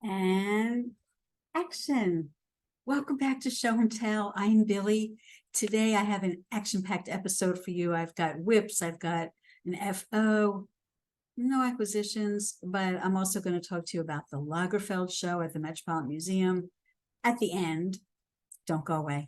And action. Welcome back to Show and Tell. I'm Billie. Today I have an action-packed episode for you. I've got WIPs, I've got an FO, no acquisitions, but I'm also going to talk to you about the Lagerfeld show at the Metropolitan Museum at the end. Don't go away.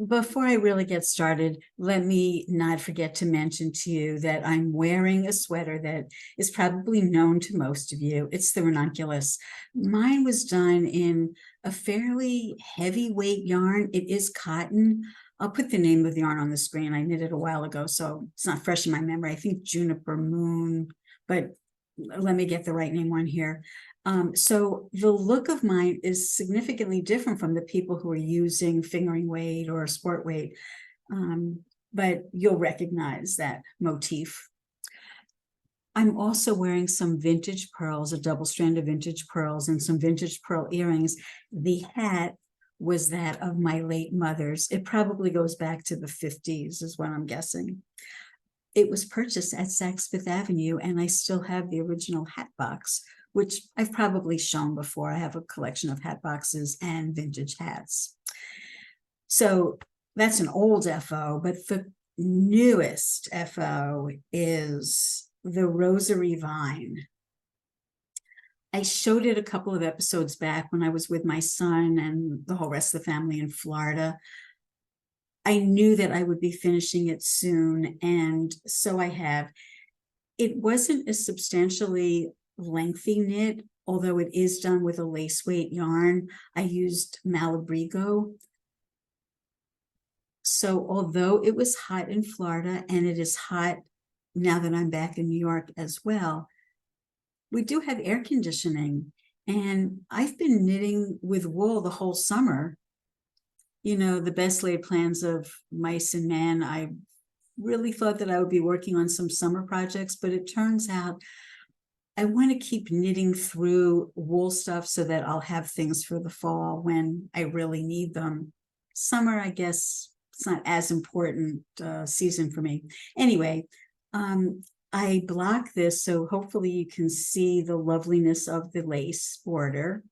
Before I really get started, let me not forget to mention to you that I'm wearing a sweater that is probably known to most of you. It's the ranunculus. Mine was done in a fairly heavyweight yarn. It is cotton. I'll put the name of the yarn on the screen. I knit it a while ago, so it's not fresh in my memory. I think Juniper Moon, but let me get the right name on here. So the look of mine is significantly different from the people who are using fingering weight or sport weight, but you'll recognize that motif. I'm also wearing some vintage pearls, a double strand of vintage pearls and some vintage pearl earrings. The hat was that of my late mother's. It probably goes back to the 50s is what I'm guessing. It was purchased at Saks Fifth Avenue, and I still have the original hat box, which I've probably shown before. I have a collection of hat boxes and vintage hats. So that's an old FO, but the newest FO is the Rosary Vine. I showed it a couple of episodes back when I was with my son and the whole rest of the family in Florida. I knew that I would be finishing it soon, and so I have. It wasn't a substantially lengthy knit, although it is done with a lace weight yarn. I used Malabrigo. So although it was hot in Florida, and it is hot now that I'm back in New York as well, we do have air conditioning, and I've been knitting with wool the whole summer. You know, the best laid plans of mice and men. I really thought that I would be working on some summer projects, but it turns out I want to keep knitting through wool stuff so that I'll have things for the fall when I really need them. Summer, I guess, it's not as important season for me. Anyway, I block this so hopefully you can see the loveliness of the lace border.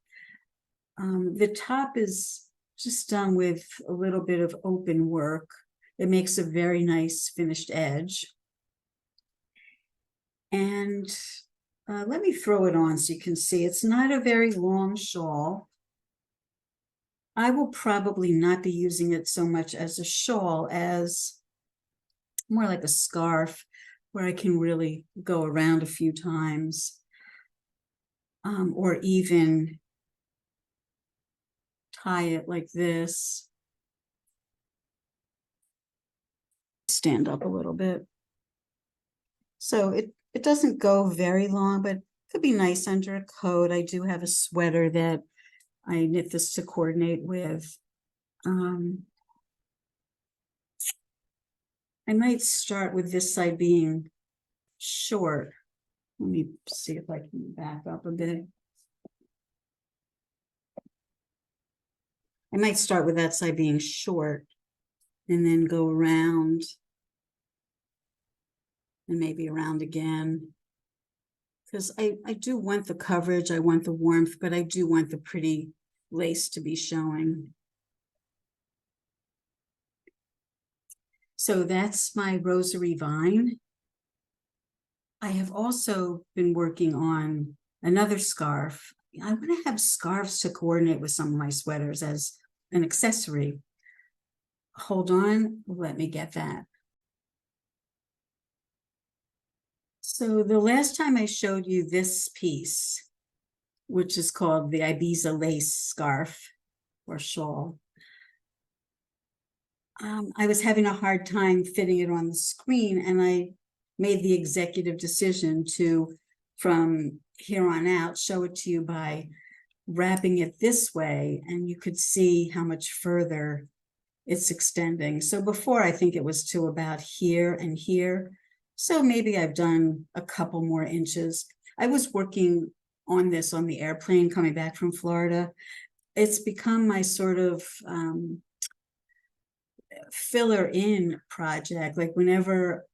The top is just done with a little bit of open work. It makes a very nice finished edge. And let me throw it on so you can see. It's not a very long shawl. I will probably not be using it so much as a shawl as more like a scarf where I can really go around a few times, or even tie it like this. Stand up a little bit. So it doesn't go very long, but it could be nice under a coat. I do have a sweater that I knit this to coordinate with. I might start with this side being short. Let me see if I can back up a bit. I might start with that side being short and then go around and maybe around again. Because I do want the coverage, I want the warmth, but I do want the pretty lace to be showing. So that's my Rosary Vine. I have also been working on another scarf. I'm going to have scarves to coordinate with some of my sweaters as an accessory. Hold on, let me get that. So the last time I showed you this piece, which is called the Ibiza Lace scarf or shawl, I was having a hard time fitting it on the screen, and I made the executive decision to, from here on out, show it to you by wrapping it this way, and you could see how much further it's extending. So before, I think it was to about here and here. So maybe I've done a couple more inches. I was working on this on the airplane coming back from Florida. It's become my sort of filler in project, like whenever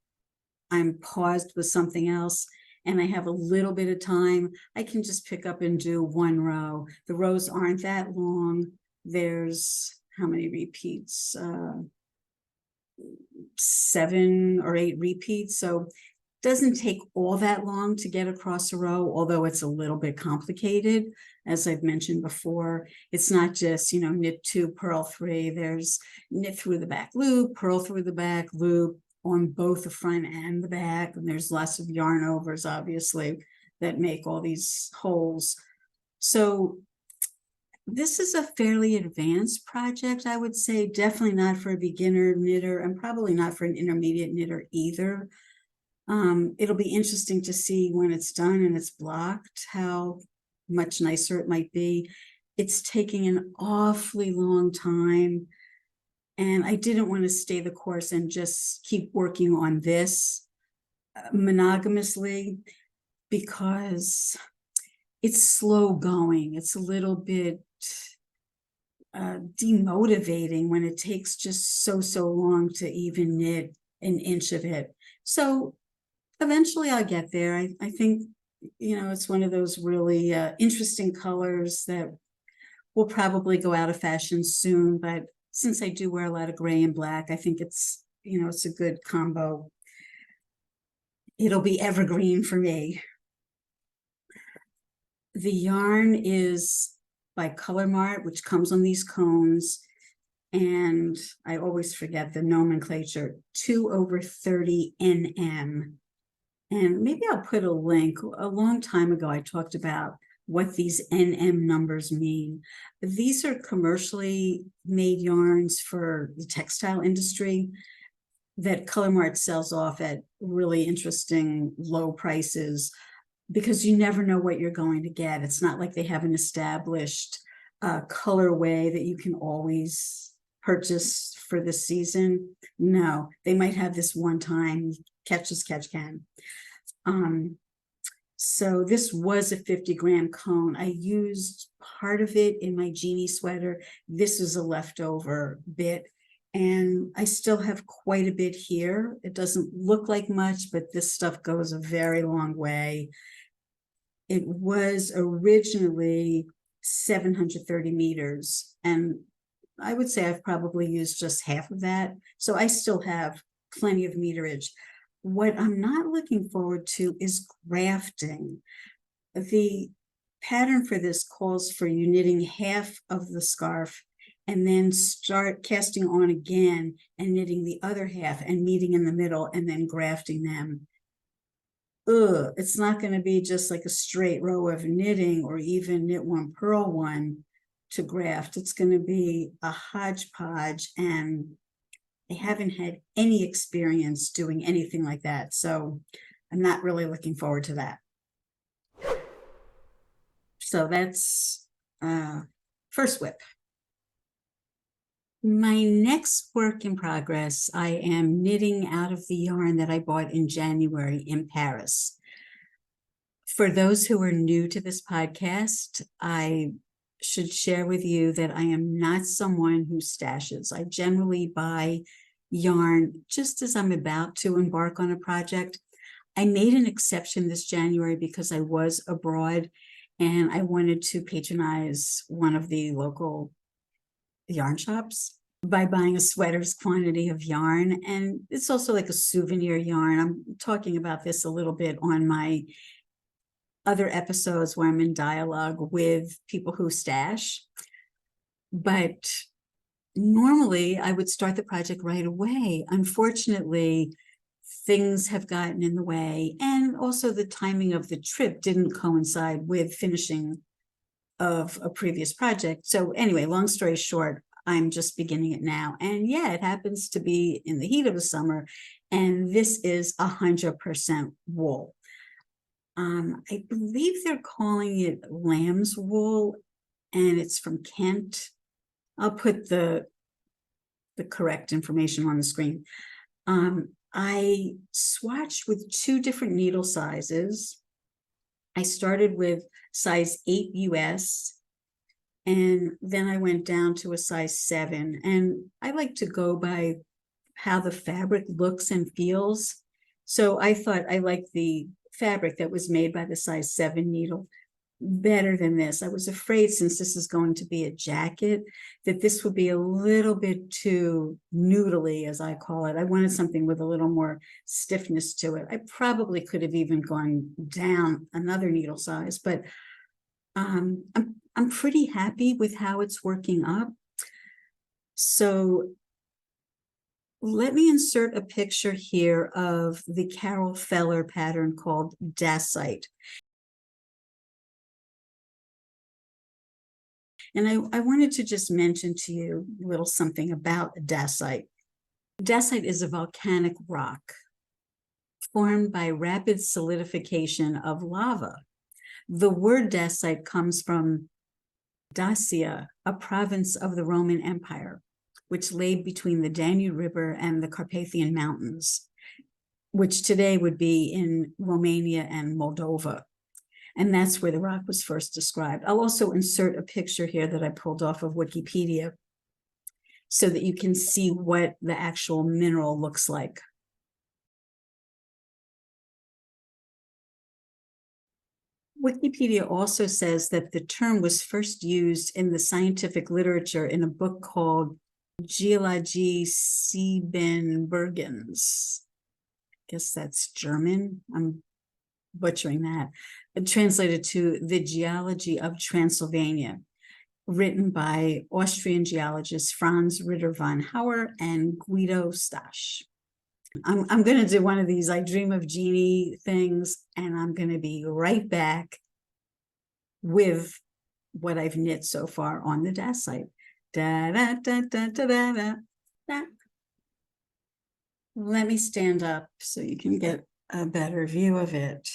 I'm paused with something else and I have a little bit of time, I can just pick up and do one row. The rows aren't that long. There's how many repeats? 7 or 8 repeats. So it doesn't take all that long to get across a row, although it's a little bit complicated. As I've mentioned before, it's not just, knit 2, purl 3. There's knit through the back loop, purl through the back loop on both the front and the back. And there's lots of yarn overs, obviously, that make all these holes. So this is a fairly advanced project, I would say. Definitely not for a beginner knitter, and probably not for an intermediate knitter either. It'll be interesting to see when it's done and it's blocked, how much nicer it might be. It's taking an awfully long time, and I didn't want to stay the course and just keep working on this monogamously, because it's slow going. It's a little bit demotivating when it takes just so long to even knit an inch of it. So eventually I'll get there. I think, it's one of those really interesting colors that will probably go out of fashion soon. But since I do wear a lot of gray and black, I think it's, it's a good combo. It'll be evergreen for me. The yarn is by Color Mart, which comes on these cones. And I always forget the nomenclature, 2/30 NM. And maybe I'll put a link. A long time ago, I talked about what these NM numbers mean. These are commercially made yarns for the textile industry that Color Mart sells off at really interesting low prices, because you never know what you're going to get. It's not like they have an established colorway that you can always purchase for the season. No, they might have this one time, catch as catch can. So this was a 50-gram cone. I used part of it in my Genie sweater. This is a leftover bit, and I still have quite a bit here. It doesn't look like much, but this stuff goes a very long way. It was originally 730 meters, and I would say I've probably used just half of that. So I still have plenty of meterage. What I'm not looking forward to is grafting. The pattern for this calls for you knitting half of the scarf and then start casting on again and knitting the other half and meeting in the middle and then grafting them. It's not going to be just like a straight row of knitting or even knit one, purl one to graft. It's going to be a hodgepodge, and I haven't had any experience doing anything like that. So I'm not really looking forward to that. So that's first WIP. My next work in progress, I am knitting out of the yarn that I bought in January in Paris. For those who are new to this podcast, I should share with you that I am not someone who stashes. I generally buy yarn just as I'm about to embark on a project. I made an exception this January because I was abroad and I wanted to patronize one of the local yarn shops by buying a sweater's quantity of yarn. And it's also like a souvenir yarn. I'm talking about this a little bit on my other episodes where I'm in dialogue with people who stash. But normally I would start the project right away. Unfortunately, things have gotten in the way, and also the timing of the trip didn't coincide with finishing of a previous project. So anyway, long story short, I'm just beginning it now. And yeah, it happens to be in the heat of the summer, and this is 100% wool. I believe they're calling it lamb's wool, and it's from Kent. I'll put the correct information on the screen. I swatched with 2 different needle sizes. I started with size 8 US, And then I went down to a size 7. And I like to go by how the fabric looks and feels. So I thought I liked the fabric that was made by the size 7 needle better than this. I was afraid, since this is going to be a jacket, that this would be a little bit too noodly, as I call it. I wanted something with a little more stiffness to it. I probably could have even gone down another needle size, but I'm pretty happy with how it's working up. So let me insert a picture here of the Carol Feller pattern called Dacite. And I wanted to just mention to you a little something about dacite. Dacite is a volcanic rock formed by rapid solidification of lava. The word dacite comes from Dacia, a province of the Roman Empire, which lay between the Danube River and the Carpathian Mountains, which today would be in Romania and Moldova. And that's where the rock was first described. I'll also insert a picture here that I pulled off of Wikipedia so that you can see what the actual mineral looks like. Wikipedia also says that the term was first used in the scientific literature in a book called Geologie Siebenbergens. I guess that's German. I'm butchering that. Translated to The Geology of Transylvania, written by Austrian geologists Franz Ritter von Hauer and Guido Stasch. I'm going to do one of these I Dream of Jeannie things, and I'm going to be right back with what I've knit so far on the Dacite. Da, da, da, da, da, da, da, da. Let me stand up so you can get a better view of it.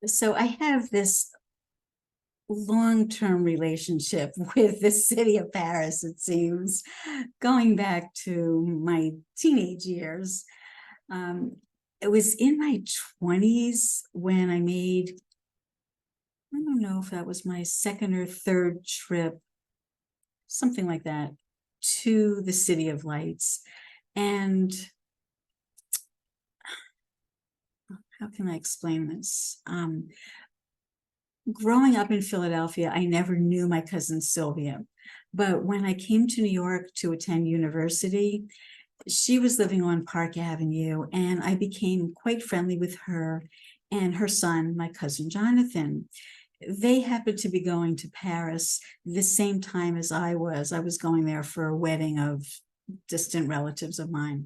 So I have this long-term relationship with the city of Paris, it seems, going back to my teenage years. It was in my 20s when I made, I don't know if that was my second or third trip, something like that, to the City of Lights. And how can I explain this? Growing up in Philadelphia, I never knew my cousin Sylvia. But when I came to New York to attend university, she was living on Park Avenue, and I became quite friendly with her and her son, my cousin Jonathan. They happened to be going to Paris the same time as I was. I was going there for a wedding of distant relatives of mine.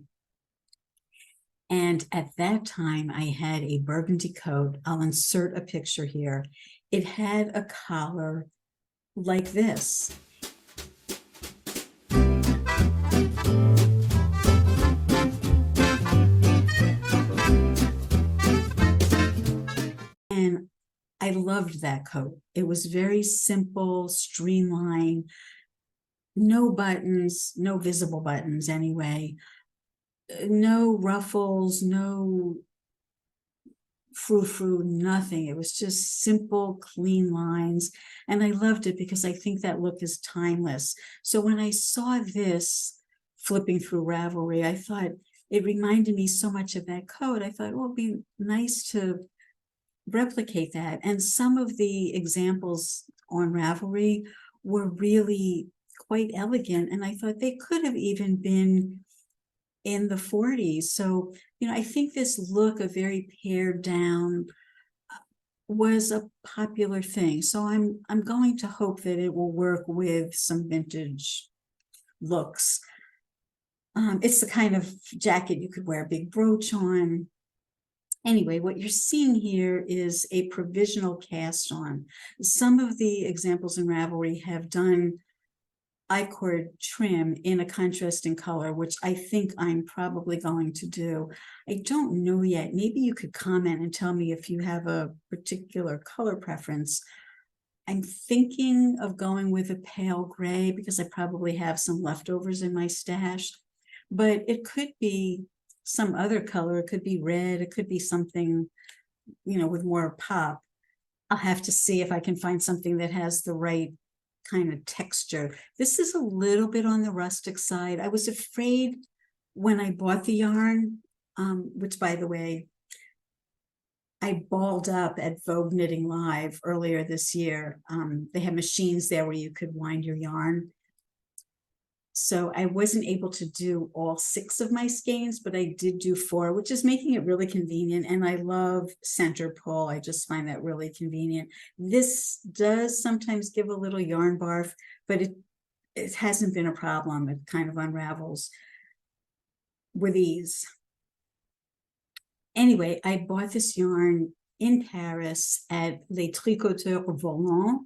And at that time, I had a burgundy coat. I'll insert a picture here. It had a collar like this. And I loved that coat. It was very simple, streamlined, no buttons, no visible buttons anyway, no ruffles, no frou-frou, nothing. It was just simple, clean lines. And I loved it because I think that look is timeless. So when I saw this flipping through Ravelry, I thought it reminded me so much of that coat. I thought, well, it'd be nice to replicate that. And some of the examples on Ravelry were really quite elegant. And I thought they could have even been in the 40s. So, I think this look of very pared down was a popular thing. So I'm going to hope that it will work with some vintage looks. It's the kind of jacket you could wear a big brooch on. Anyway, what you're seeing here is a provisional cast on. Some of the examples in Ravelry have done I-cord trim in a contrasting color, which I think I'm probably going to do. I don't know yet. Maybe you could comment and tell me if you have a particular color preference. I'm thinking of going with a pale gray because I probably have some leftovers in my stash, but it could be some other color. It could be red. It could be something with more pop. I'll have to see if I can find something that has the right kind of texture. This is a little bit on the rustic side. I was afraid when I bought the yarn, which by the way, I balled up at Vogue Knitting Live earlier this year. They have machines there where you could wind your yarn. So I wasn't able to do all 6 of my skeins, but I did do 4, which is making it really convenient. And I love center pull. I just find that really convenient. This does sometimes give a little yarn barf, but it hasn't been a problem. It kind of unravels with ease. Anyway, I bought this yarn in Paris at Les Tricoteurs Volants.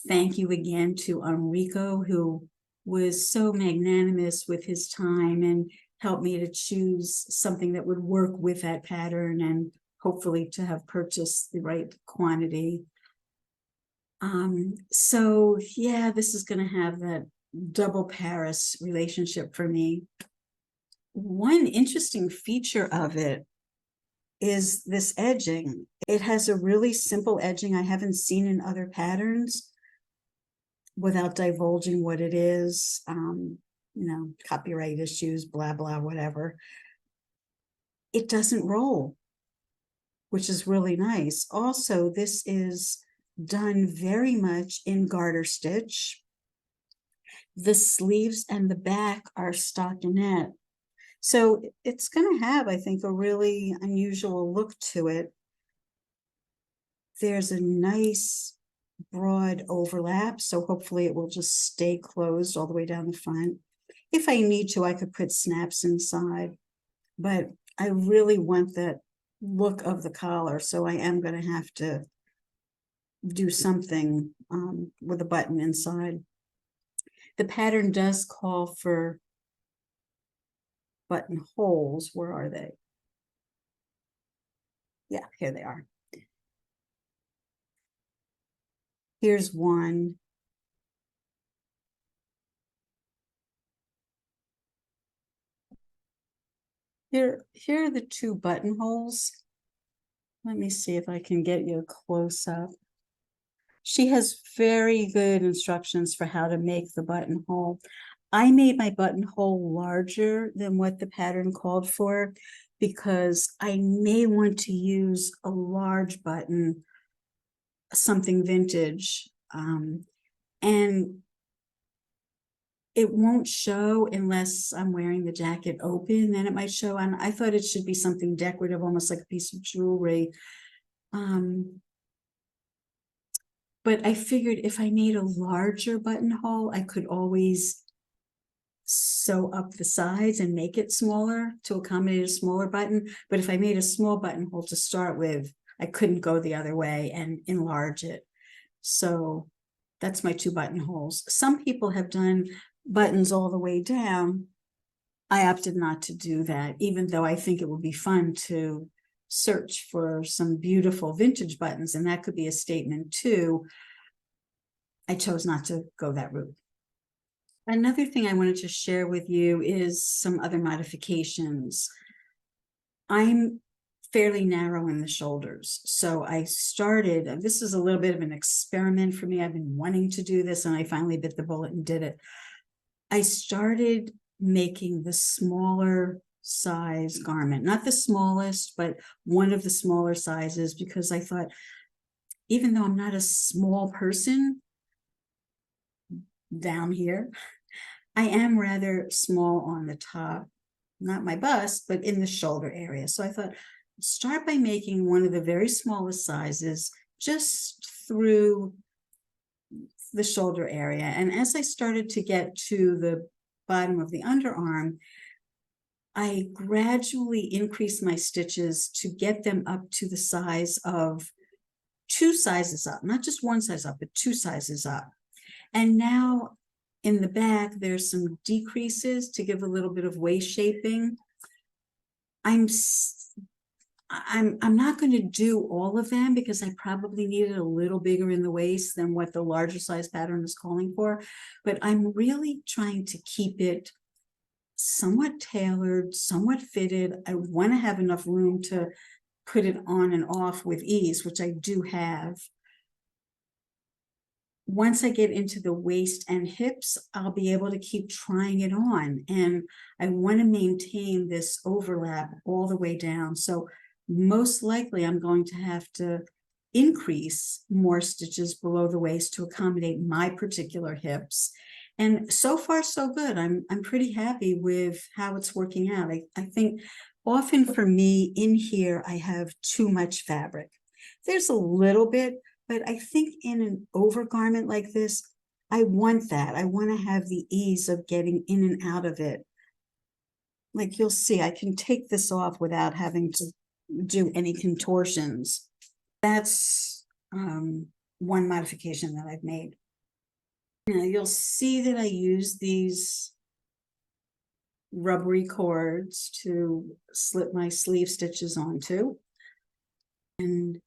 Thank you again to Enrico, who was so magnanimous with his time and helped me to choose something that would work with that pattern and hopefully to have purchased the right quantity. So yeah, this is going to have that double Paris relationship for me. One interesting feature of it is this edging. It has a really simple edging I haven't seen in other patterns without divulging what it is, copyright issues, blah, blah, whatever. It doesn't roll, which is really nice. Also, this is done very much in garter stitch. The sleeves and the back are stockinette. So it's going to have, I think, a really unusual look to it. There's a nice broad overlap, so hopefully it will just stay closed all the way down the front. If I need to, I could put snaps inside, but I really want that look of the collar, so I am going to have to do something with a button inside. The pattern does call for buttonholes. Where are they? Yeah, here they are. Here's one. Here are the 2 buttonholes. Let me see if I can get you a close up. She has very good instructions for how to make the buttonhole. I made my buttonhole larger than what the pattern called for because I may want to use a large button, something vintage, and it won't show unless I'm wearing the jacket open, then it might show. And I thought it should be something decorative, almost like a piece of jewelry. But I figured if I made a larger buttonhole, I could always sew up the sides and make it smaller to accommodate a smaller button. But if I made a small buttonhole to start with, I couldn't go the other way and enlarge it. So that's my 2 buttonholes. Some people have done buttons all the way down. I opted not to do that, even though I think it would be fun to search for some beautiful vintage buttons, and that could be a statement too. I chose not to go that route. Another thing I wanted to share with you is some other modifications. I'm fairly narrow in the shoulders, so I started, this is a little bit of an experiment for me. I've been wanting to do this and I finally bit the bullet and did it. I started making the smaller size garment, not the smallest, but one of the smaller sizes, because I thought, even though I'm not a small person down here, I am rather small on the top, not my bust, but in the shoulder area. So I thought, start by making one of the very smallest sizes just through the shoulder area. And as I started to get to the bottom of the underarm, I gradually increased my stitches to get them up to the size of 2 sizes up, not just 1 size up, but 2 sizes up. And now in the back, there's some decreases to give a little bit of waist shaping. I'm not going to do all of them because I probably needed a little bigger in the waist than what the larger size pattern is calling for, but I'm really trying to keep it somewhat tailored, somewhat fitted. I want to have enough room to put it on and off with ease, which I do have. Once I get into the waist and hips, I'll be able to keep trying it on. And I want to maintain this overlap all the way down. So most likely I'm going to have to increase more stitches below the waist to accommodate my particular hips. And so far, so good. I'm pretty happy with how it's working out. I think often for me in here, I have too much fabric. There's a little bit, but I think in an overgarment like this, I want that. I want to have the ease of getting in and out of it. Like you'll see, I can take this off without having to do any contortions. That's one modification that I've made. Now you'll see that I use these rubbery cords to slip my sleeve stitches onto. And I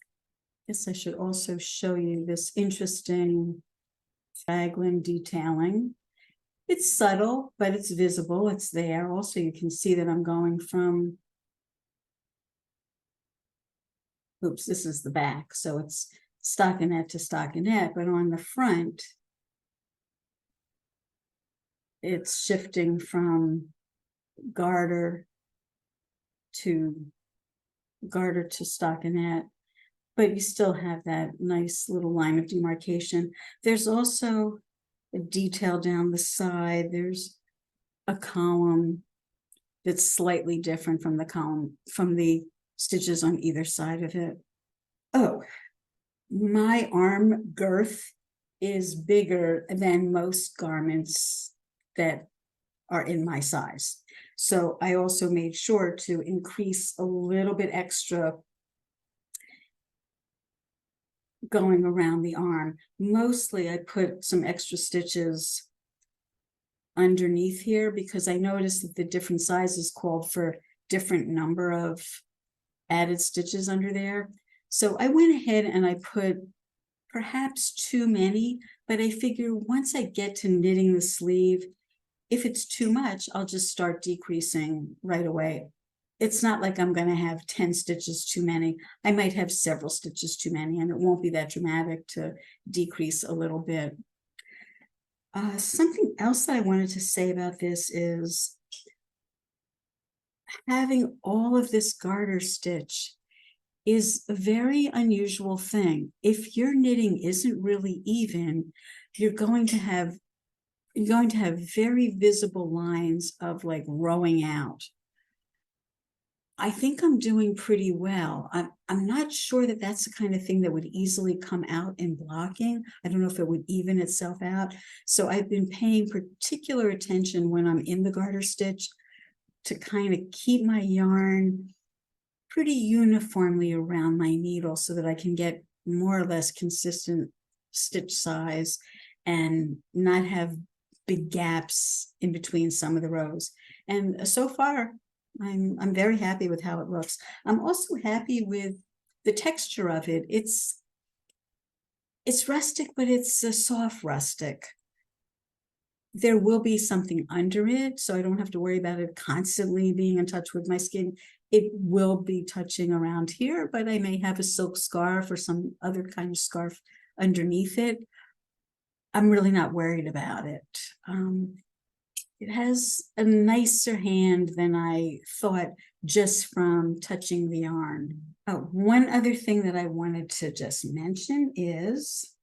guess I should also show you this interesting raglan detailing. It's subtle, but it's visible. It's there. Also, you can see that I'm going from, oops, this is the back. So it's stockinette to stockinette, but on the front, it's shifting from garter to stockinette, but you still have that nice little line of demarcation. There's also a detail down the side. There's a column that's slightly different from the column, from the stitches on either side of it. Oh, my arm girth is bigger than most garments that are in my size. So I also made sure to increase a little bit extra going around the arm. Mostly I put some extra stitches underneath here because I noticed that the different sizes called for different number of added stitches under there. So I went ahead and I put perhaps too many, but I figure once I get to knitting the sleeve, if it's too much, I'll just start decreasing right away. It's not like I'm going to have 10 stitches too many. I might have several stitches too many, and it won't be that dramatic to decrease a little bit. Something else that I wanted to say about this is having all of this garter stitch is a very unusual thing. If your knitting isn't really even, you're going to have very visible lines of like rowing out. I think I'm doing pretty well. I'm not sure that that's the kind of thing that would easily come out in blocking. I don't know if it would even itself out. So I've been paying particular attention when I'm in the garter stitch to kind of keep my yarn pretty uniformly around my needle so that I can get more or less consistent stitch size and not have big gaps in between some of the rows. And so far, I'm very happy with how it looks. I'm also happy with the texture of it. It's rustic, but it's a soft rustic. There will be something under it, so I don't have to worry about it constantly being in touch with my skin. It will be touching around here, but I may have a silk scarf or some other kind of scarf underneath it. I'm really not worried about it. It has a nicer hand than I thought just from touching the yarn. Oh, one other thing that I wanted to just mention is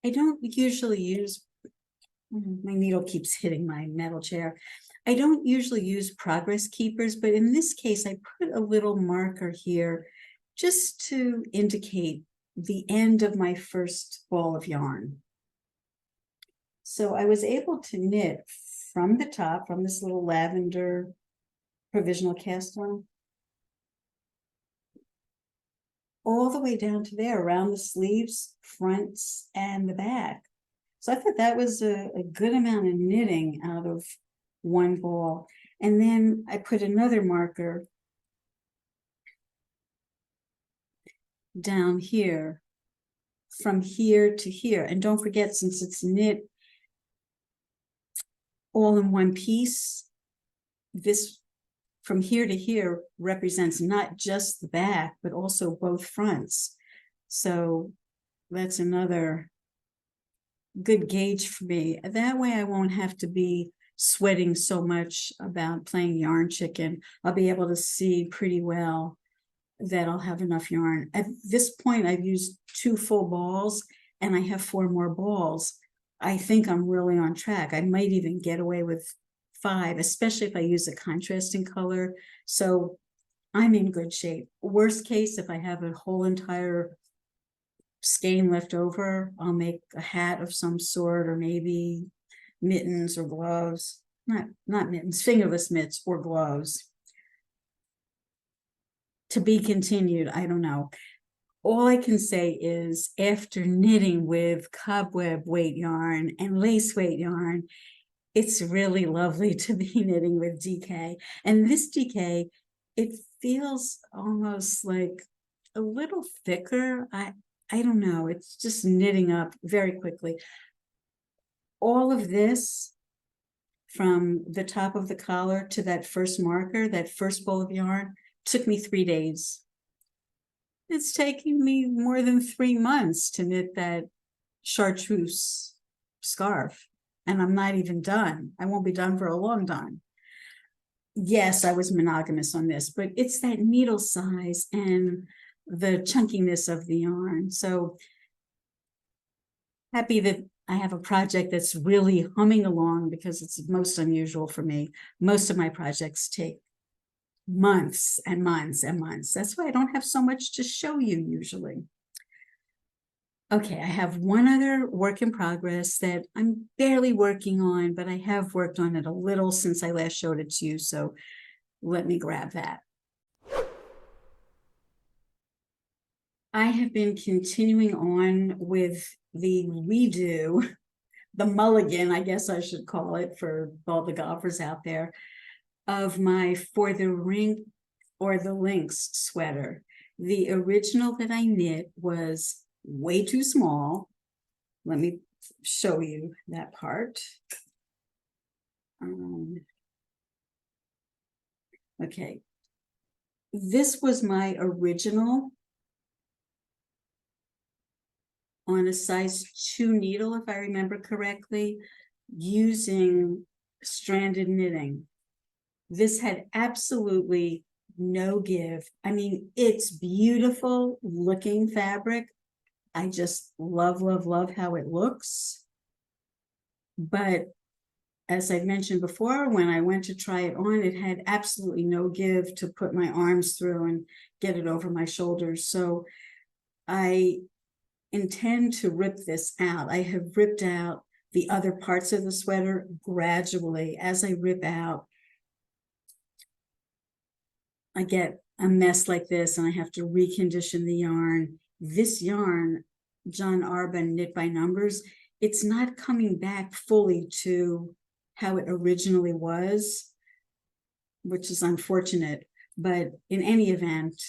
I don't usually use, my needle keeps hitting my metal chair. I don't usually use progress keepers, but in this case, I put a little marker here just to indicate the end of my first ball of yarn. So I was able to knit from the top, from this little lavender provisional cast on, all the way down to there, around the sleeves, fronts, and the back. So I thought that was a good amount of knitting out of one ball. And then I put another marker down here, from here to here. And don't forget, since it's knit all in one piece, this from here to here represents not just the back, but also both fronts. So that's another good gauge for me. That way I won't have to be sweating so much about playing yarn chicken. I'll be able to see pretty well that I'll have enough yarn. At this point, I've used 2 full balls and I have 4 more balls. I think I'm really on track. I might even get away with 5, especially if I use a contrasting color. So I'm in good shape. Worst case, if I have a whole entire skein left over, I'll make a hat of some sort, or maybe mittens or gloves. Not mittens, fingerless mitts or gloves. To be continued, I don't know. All I can say is after knitting with cobweb weight yarn and lace weight yarn, it's really lovely to be knitting with DK. And this DK, it feels almost like a little thicker. I don't know. It's just knitting up very quickly. All of this, from the top of the collar to that first marker, that first ball of yarn, took me 3 days. It's taking me more than 3 months to knit that chartreuse scarf, and I'm not even done. I won't be done for a long time. Yes, I was monogamous on this, but it's that needle size and the chunkiness of the yarn. So happy that I have a project that's really humming along, because it's most unusual for me. Most of my projects take months and months and months. That's why I don't have so much to show you usually. Okay, I have one other work in progress that I'm barely working on, but I have worked on it a little since I last showed it to you, so let me grab that. I have been continuing on with the redo, the mulligan, I guess I should call it for all the golfers out there, of my For the Rink or the Lynx sweater. The original that I knit was way too small. Let me show you that part. Okay. This was my original on a size 2 needle, if I remember correctly, using stranded knitting. This had absolutely no give. I mean, it's beautiful looking fabric. I just love, love, love how it looks. But as I mentioned before, when I went to try it on, it had absolutely no give to put my arms through and get it over my shoulders. So I intend to rip this out. I have ripped out the other parts of the sweater gradually. As I rip out, I get a mess like this and I have to recondition the yarn. This yarn, John Arbon Knit by Numbers, it's not coming back fully to how it originally was, which is unfortunate. But in any event,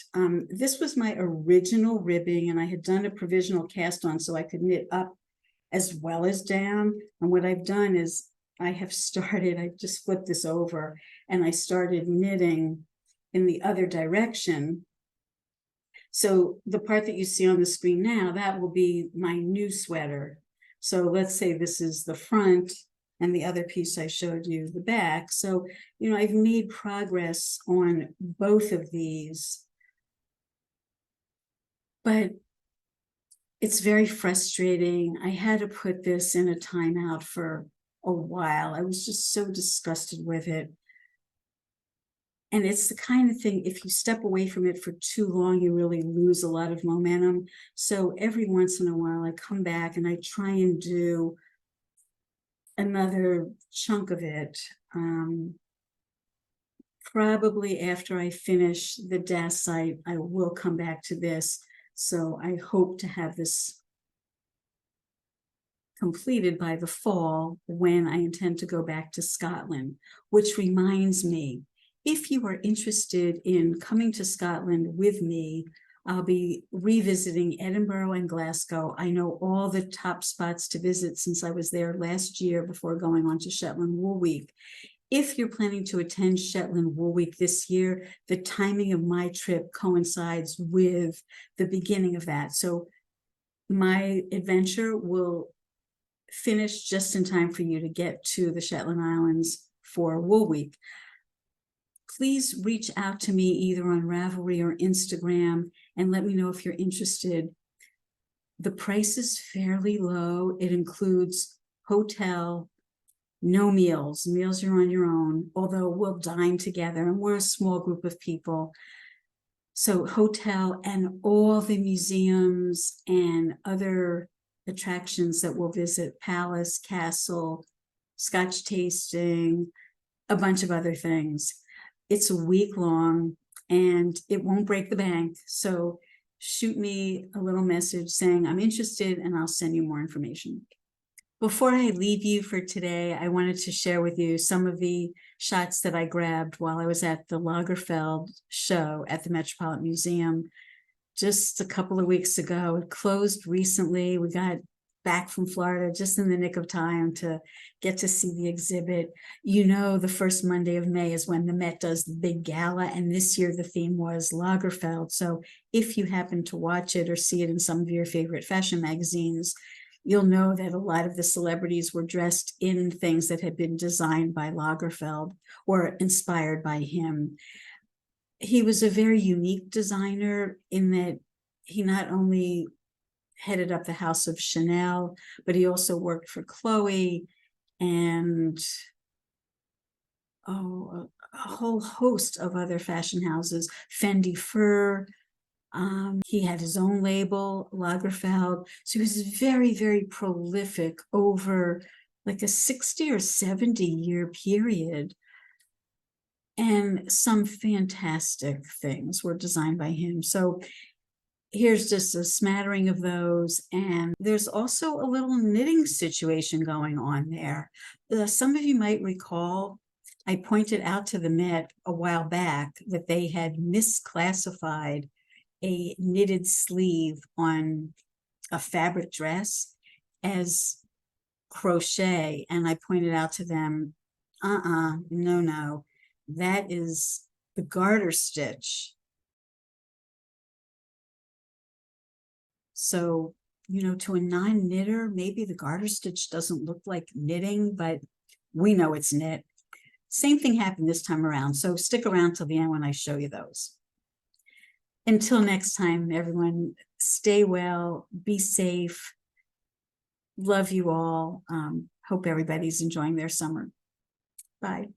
this was my original ribbing, and I had done a provisional cast on so I could knit up as well as down. And what I've done is I just flipped this over and I started knitting in the other direction. So the part that you see on the screen now, that will be my new sweater. So let's say this is the front and the other piece I showed you, the back. So, I've made progress on both of these, but it's very frustrating. I had to put this in a timeout for a while. I was just so disgusted with it. And it's the kind of thing, if you step away from it for too long, you really lose a lot of momentum. So every once in a while, I come back and I try and do another chunk of it. Probably after I finish the Dacite, I will come back to this. So I hope to have this completed by the fall, when I intend to go back to Scotland. Which reminds me, if you are interested in coming to Scotland with me, I'll be revisiting Edinburgh and Glasgow. I know all the top spots to visit since I was there last year before going on to Shetland Wool Week. If you're planning to attend Shetland Wool Week this year, the timing of my trip coincides with the beginning of that. So my adventure will finish just in time for you to get to the Shetland Islands for Wool Week. Please reach out to me either on Ravelry or Instagram and let me know if you're interested. The price is fairly low. It includes hotel, no meals. Meals are on your own, although we'll dine together and we're a small group of people. So hotel and all the museums and other attractions that we'll visit, palace, castle, scotch tasting, a bunch of other things. It's a week long and it won't break the bank. So shoot me a little message saying I'm interested and I'll send you more information. Before I leave you for today, I wanted to share with you some of the shots that I grabbed while I was at the Lagerfeld show at the Metropolitan Museum just a couple of weeks ago. It closed recently. We got back from Florida just in the nick of time to get to see the exhibit. You know, the first Monday of May is when the Met does the big gala, and this year the theme was Lagerfeld. So if you happen to watch it or see it in some of your favorite fashion magazines, you'll know that a lot of the celebrities were dressed in things that had been designed by Lagerfeld or inspired by him. He was a very unique designer in that he not only headed up the house of Chanel, but he also worked for Chloe and a whole host of other fashion houses, Fendi Fur. He had his own label, Lagerfeld. So he was very, very prolific over like a 60 or 70 year period. And some fantastic things were designed by him. So here's just a smattering of those. And there's also a little knitting situation going on there. Some of you might recall, I pointed out to the Met a while back that they had misclassified a knitted sleeve on a fabric dress as crochet. And I pointed out to them, no, that is the garter stitch. So, you know, to a non-knitter, maybe the garter stitch doesn't look like knitting, but we know it's knit. Same thing happened this time around. So stick around till the end when I show you those. Until next time, everyone, stay well, be safe. Love you all. Hope everybody's enjoying their summer. Bye.